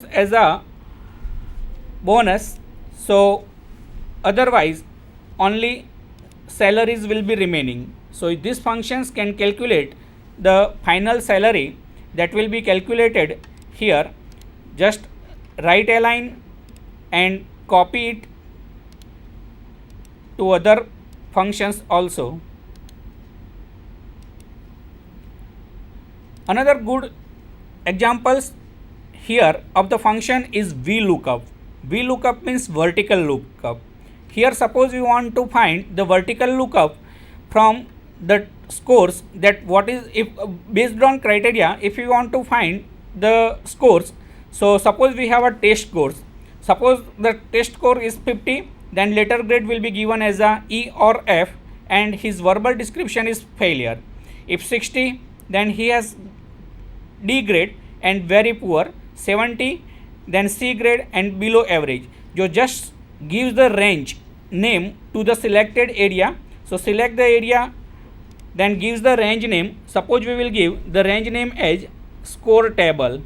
as a bonus, so otherwise only salaries will be remaining. So these functions can calculate the final salary that will be calculated here. Just write a line and copy it to other functions also. Another good examples here of the function is VLOOKUP. VLOOKUP means vertical lookup. Here suppose we want to find the vertical lookup from the scores, that what is, if based on criteria, if you want to find the scores. So suppose we have a test course. Suppose the test score is 50, then letter grade will be given as a E or F, and his verbal description is failure. If 60, then he has D grade and very poor. 70, then C grade and below average. जो just gives the range name to the selected area. So select the area, then gives the range name. Suppose we will give the range name as score table.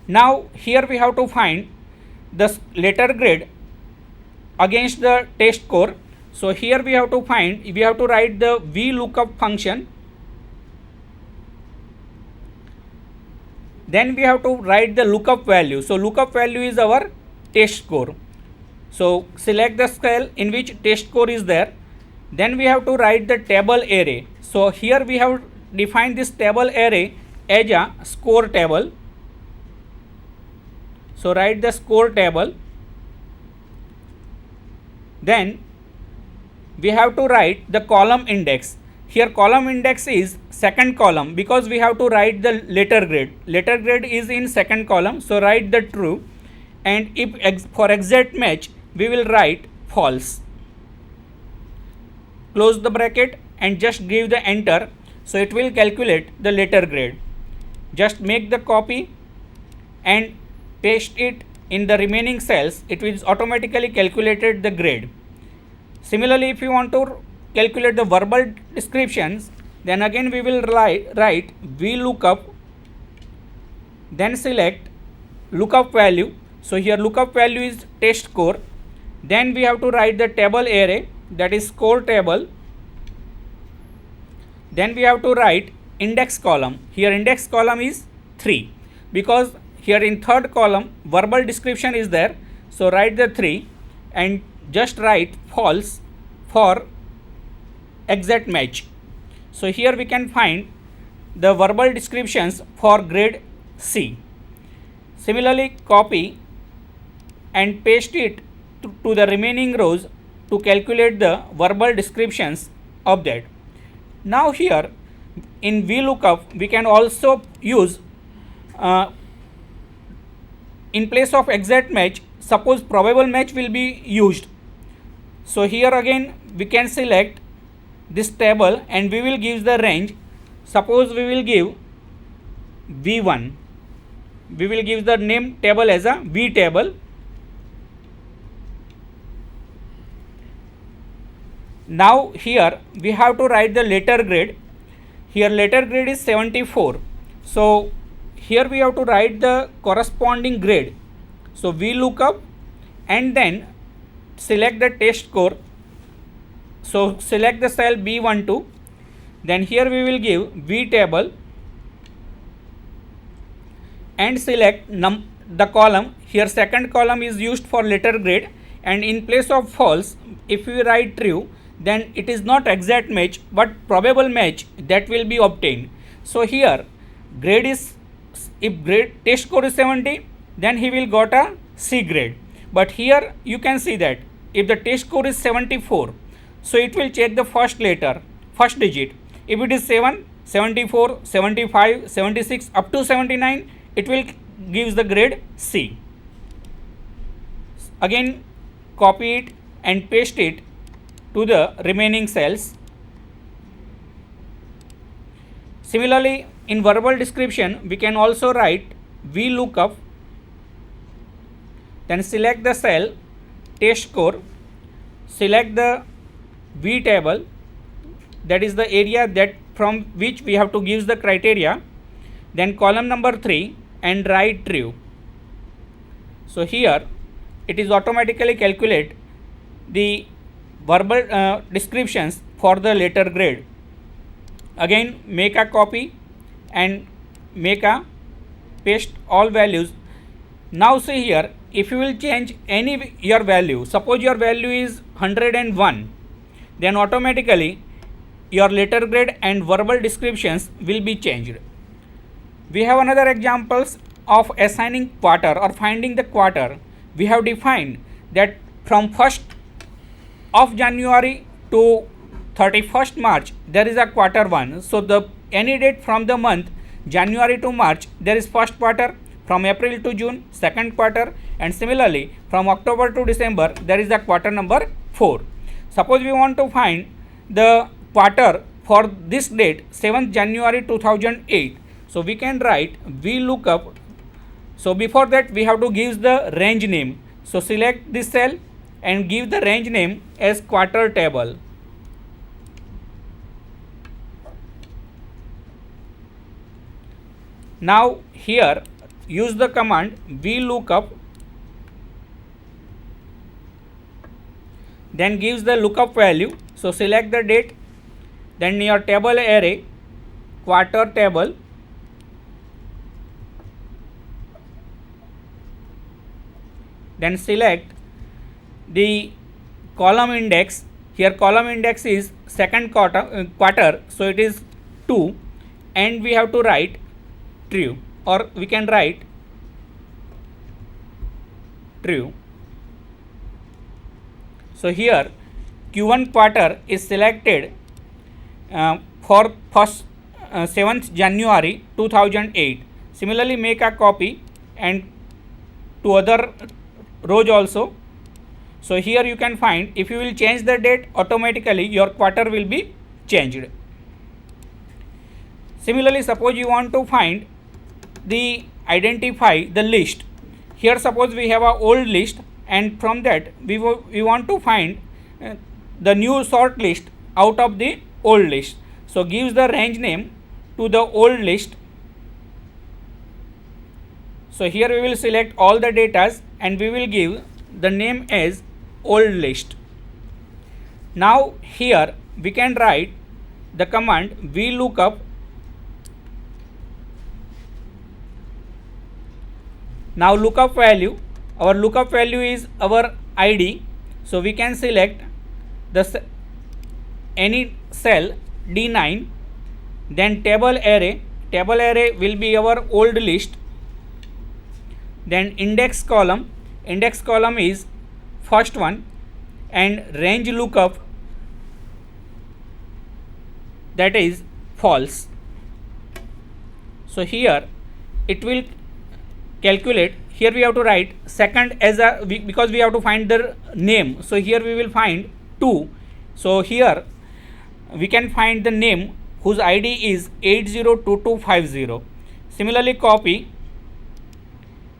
Now here we have to find the letter grade against the test score. So here we have to write the VLOOKUP function. Then we have to write the lookup value. So lookup value is our test score. So select the cell in which test score is there. Then we have to write the table array. So here we have defined this table array as a score table. So write the score table. Then we have to write the column index. Here column index is second column because we have to write the letter grade. Letter grade is in second column, so write the true, and if for exact match we will write false. Close the bracket and just give the enter, so it will calculate the letter grade. Just make the copy and paste it in the remaining cells. It will automatically calculated the grade. Similarly, if you want to calculate the verbal descriptions, then again we will write VLOOKUP, then select lookup value. So here lookup value is test score. Then we have to write the table array, that is score table. Then we have to write index column. Here index column is 3 because here in third column verbal description is there. So write the 3 and just write false for exact match. So here we can find the verbal descriptions for grade C. Similarly, copy and paste it to the remaining rows to calculate the verbal descriptions of that. Now here in VLOOKUP we can also use in place of exact match, suppose probable match will be used. So here again we can select this table and we will give the range. Suppose we will give V1. We will give the name table as a V table. Now here we have to write the letter grade. Here letter grade is 74. So here we have to write the corresponding grade. So VLOOKUP and then select the test score. So select the cell B12. Then here we will give V table and select the column. Here second column is used for letter grade, and in place of false if we write true, then it is not exact match but probable match that will be obtained. So here grade is, if grade test score is 70, then he will got a C grade. But here you can see that if the test score is 74, so it will check the first letter, first digit. If it is 7, 74, 75, 76 up to 79, it will gives the grade C. Again copy it and paste it to the remaining cells. Similarly, in verbal description we can also write VLOOKUP, then select the cell test score, select the V table, that is the area that from which we have to give the criteria. then column number 3 and write true. So here it is automatically calculate the verbal descriptions for the letter grade. Again make a copy and make a paste all values. Now see here, if you will change any your value, suppose your value is 101, then automatically your letter grade and verbal descriptions will be changed. We have another examples of assigning quarter or finding the quarter. We have defined that from 1st of January to 31st March there is a quarter 1. So the any date from the month January to March there is first quarter, from April to June second quarter, and similarly from October to December there is the quarter number 4. Suppose we want to find the quarter for this date 7th January 2008. So we can write VLOOKUP. So before that we have to give the range name. So select this cell and give the range name as quarter table. Now here use the command VLOOKUP, then gives the lookup value. So select the date, then your table array quarter table, then select the column index. Here column index is second quarter, so it is 2, and we have to write true, or we can write true. So here Q1 quarter is selected for first 7th January 2008. Similarly make a copy and to other rows also. So here you can find, if you will change the date, automatically your quarter will be changed. Similarly suppose you want to find the identify the list. Here suppose we have a old list, and from that we want to find the new sort list out of the old list. So gives the range name to the old list. So here we will select all the datas and we will give the name as old list. Now here we can write the command VLOOKUP. Now lookup value, our lookup value is our ID. So we can select the any cell D9, then table array will be our old list, then index column is first one, and range lookup, that is false. So here it will calculate. Here we have to write second as a because we have to find the name. So here we will find 2. So here we can find the name whose ID is 802250. Similarly copy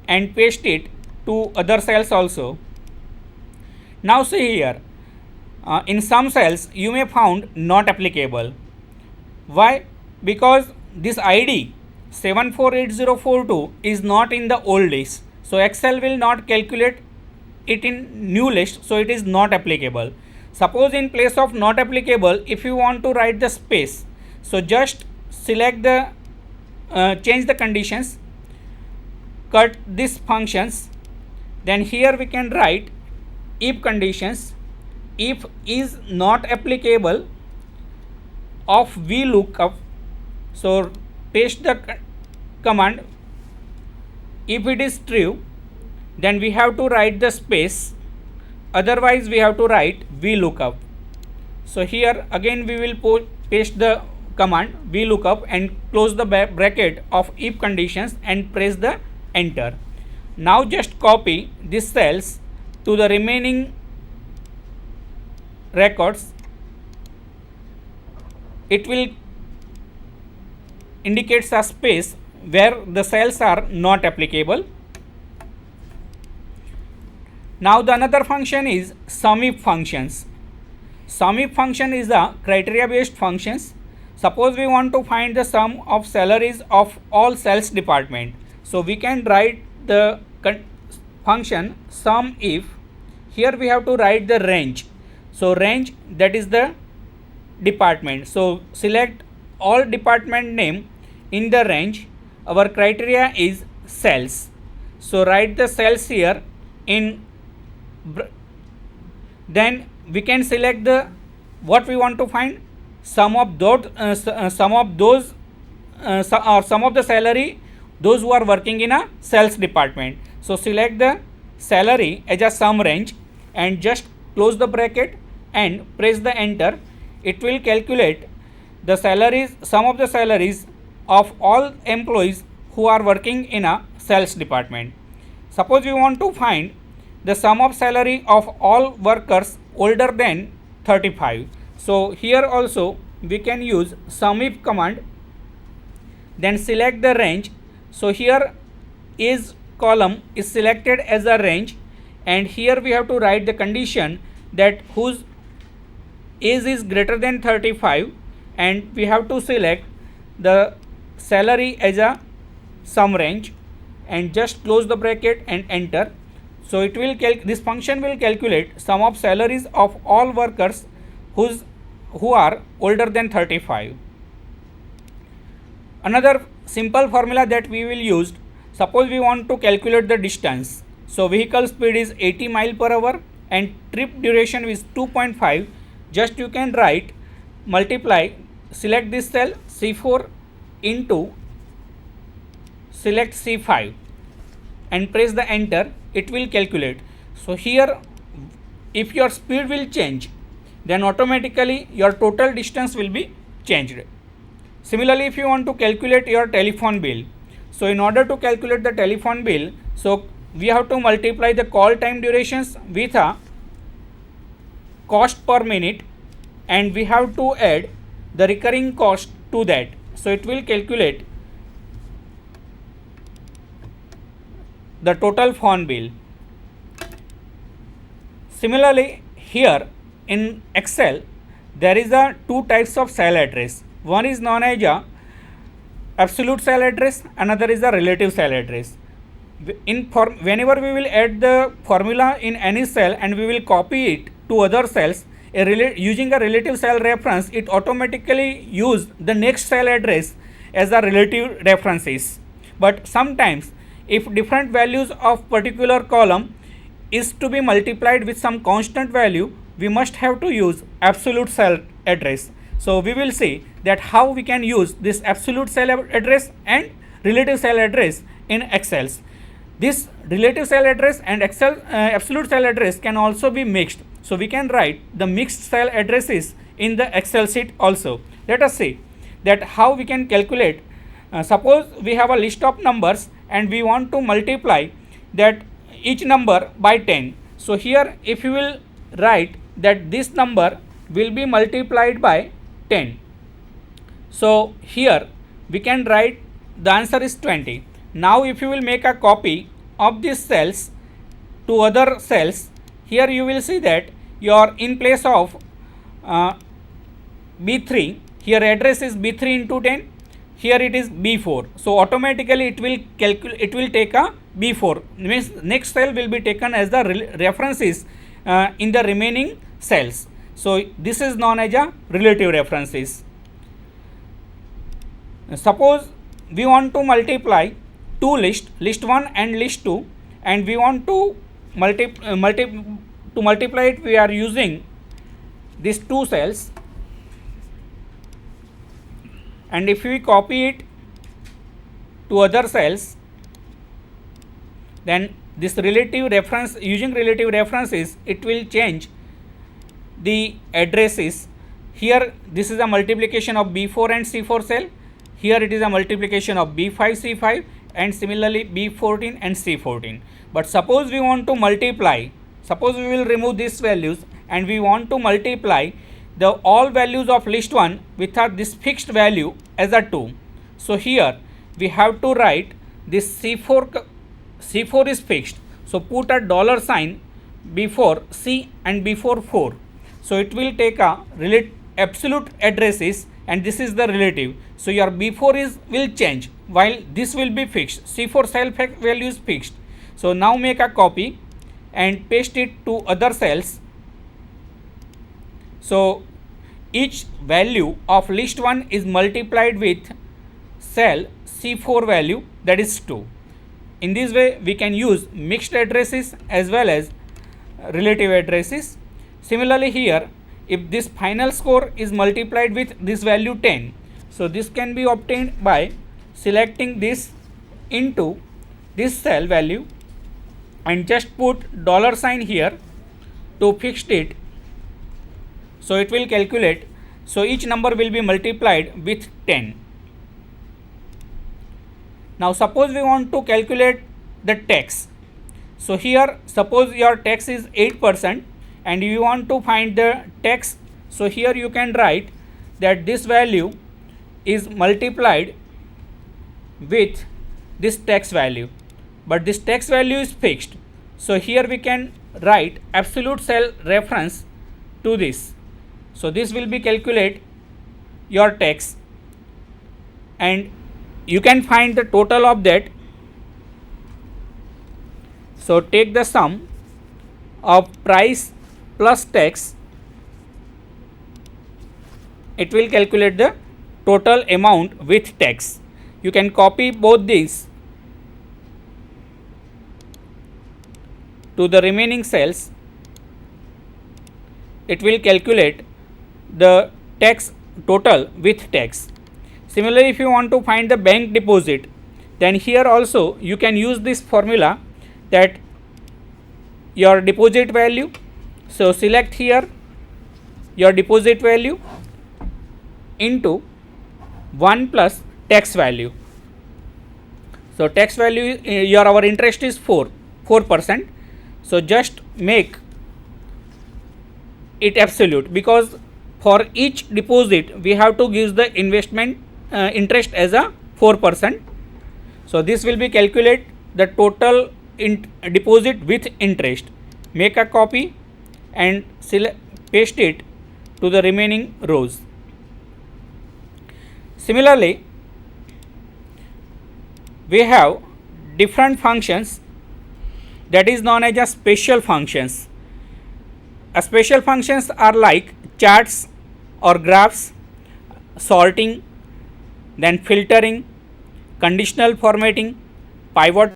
and paste it to other cells also. Now see here, in some cells you may found not applicable. Why? Because this ID 748042 is not in the old list. So Excel will not calculate it in new list, so it is not applicable. Suppose in place of not applicable, if you want to write the space, so just select the change the conditions, cut these functions, then here we can write if conditions, if is not applicable of VLOOKUP. So paste the command. If it is true, then we have to write the space, otherwise we have to write VLOOKUP. So here again we will paste the command VLOOKUP and close the bracket of if conditions and press the enter. Now just copy these cells to the remaining records. It will indicates a space where the cells are not applicable. Now the another function is SUMIF functions. SUMIF function is a criteria based functions. Suppose we want to find the sum of salaries of all sales department. So we can write the function sum if. Here we have to write the range. So range, that is the department. So select all department name in the range. Our criteria is sales. So write the sales here in. Then we can select the what we want to find, sum of those sum of the salary those who are working in a sales department. So select the salary as a sum range and just close the bracket and press the enter. It will calculate the salaries, sum of the salaries of all employees who are working in a sales department. Suppose we want to find the sum of salary of all workers older than 35. So here also we can use sum if command, then select the range. So here age column is selected as a range, and here we have to write the condition that whose age is greater than 35, and we have to select the salary as a sum range and just close the bracket and enter. So it will this function will calculate sum of salaries of all workers who are older than 35. Another simple formula that we will use, suppose we want to calculate the distance. So vehicle speed is 80 mile per hour and trip duration is 2.5. Just you can write multiply, select this cell C4 into select C5 and press the enter. It will calculate. So here if your speed will change, then automatically your total distance will be changed. Similarly, if you want to calculate your telephone bill, so in order to calculate the telephone bill, so we have to multiply the call time durations with a cost per minute, and we have to add the recurring cost to that. So it will calculate the total phone bill. Similarly, here in Excel there is a two types of cell address. One is known as a absolute cell address, another is a relative cell address. Whenever we will add the formula in any cell and we will copy it to other cells, using a relative cell reference, it automatically use the next cell address as a relative references. But sometimes if different values of particular column is to be multiplied with some constant value, we must have to use absolute cell address. So we will see that how we can use this absolute cell address and relative cell address in Excel. This relative cell address and absolute cell address can also be mixed. So we can write the mixed cell addresses in the Excel sheet also. Let us see that how we can calculate. Suppose we have a list of numbers and we want to multiply that each number by 10. So here if you will write that this number will be multiplied by 10. So here we can write the answer is 20. Now if you will make a copy of these cells to other cells, here you will see that your in place of B3, here address is B3 into 10, here it is B4. So automatically it will take a B4, means next cell will be taken as the references in the remaining cells. So this is known as a relative references. Suppose we want to multiply two lists, list 1 and list 2, and we want to multiply it, we are using these two cells, and if we copy it to other cells, then this relative reference, using relative references, it will change the addresses. Here this is a multiplication of B4 and C4 cell, here it is a multiplication of B5 C5, and similarly B14 and C14. But suppose we want to multiply, suppose we will remove these values and we want to multiply the all values of list 1 with this fixed value as a 2. So here we have to write this C4 is fixed, so put a dollar sign before C and before 4. So it will take a absolute addresses and this is the relative. So your B4 will change while this will be fixed. C4 cell value is fixed. So now make a copy and paste it to other cells. So each value of list 1 is multiplied with cell C4 value, that is 2. In this way we can use mixed addresses as well as relative addresses. Similarly here, if this final score is multiplied with this value 10, so this can be obtained by selecting this into this cell value and just put $sign here to fix it. So it will calculate. So each number will be multiplied with 10. Now suppose we want to calculate the tax. So here suppose your tax is 8% and you want to find the tax. So here you can write that this value is multiplied with this tax value, but this tax value is fixed. So here we can write absolute cell reference to this. So this will be calculate your tax and you can find the total of that. So take the sum of price plus tax, it will calculate the total amount with tax. You can copy both these to the remaining cells. It will calculate the tax total with tax. Similarly, if you want to find the bank deposit, then here also you can use this formula that your deposit value. So select here your deposit value into 1 plus tax value. So tax value, our interest is 4%. So just make it absolute, because for each deposit we have to give the investment interest as a 4%. So this will be calculate the total deposit with interest. Make a copy and paste it to the remaining rows. Similarly, we have different functions that is known as a special functions. A special functions are like charts or graphs, sorting, then filtering, conditional formatting, pivot